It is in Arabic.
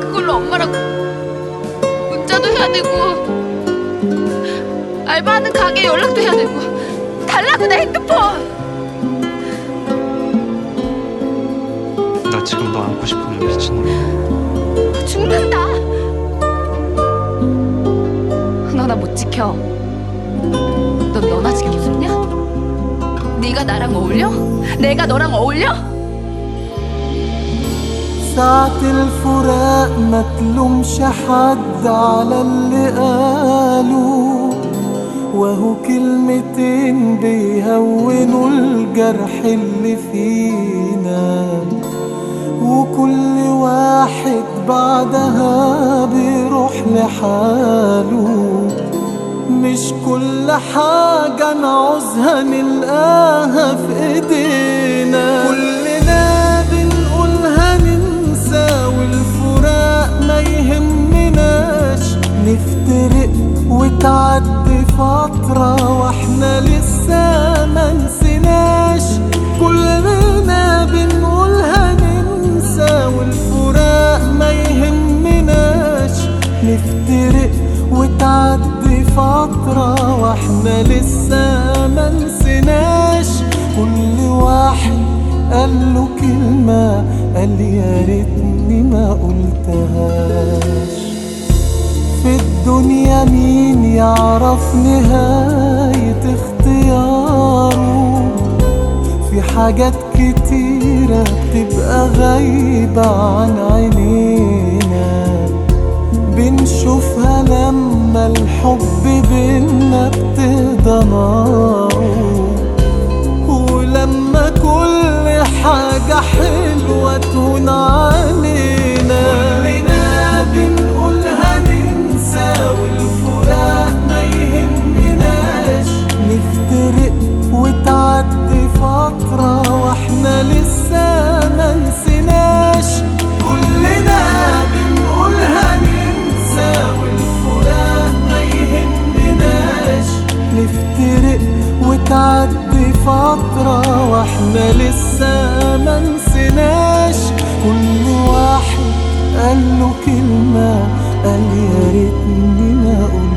그걸로 엄마랑 문자도 해야 되고 알바하는 가게 연락도 해야 되고 달라고 내 핸드폰. 나 지금 너 안고 싶으면 미친놈이야. 죽는다. 너 나 못 지켜. 넌 너나 지키고 싶냐? 네가 나랑 어울려? 내가 너랑 어울려? ساعة الفراق ما تلومش حد على اللي قالوا، وهو كلمتين بيهونوا الجرح اللي فينا، وكل واحد بعدها بيروح لحاله. مش كل حاجة نعوزها نلقاها في ايدينا، كلنا بنقولها ننسى والفراق ما يهمناش، نفترق وتعدي فترة واحنا لسه ما نسيناش. كلنا بنقولها ننسى والفراق ما يهمناش، نفترق وتعدي فترة واحنا لسه ما نسيناش. كل واحد قال له كلمة قال يا ريتني ما قلتهاش. في الدنيا مين يعرف نهاية اختياره؟ في حاجات كتيرة بتبقى غايبة عن عينينا، بنشوفها لما الحب بينا ابتدى ناره، ولما كل حاجة حلوة تهون علينا. كلنا بنقولها ننسى والفراق ما يهمناش، نفترق وتعدي فترة واحنا لسه ما نسيناش. كلنا بنقولها ننسى والفراق ما يهمناش، نفترق وتعدي فترة واحنا لسه ما نسيناش. كل واحد قال له كلمة قال يا ريتني ما قلت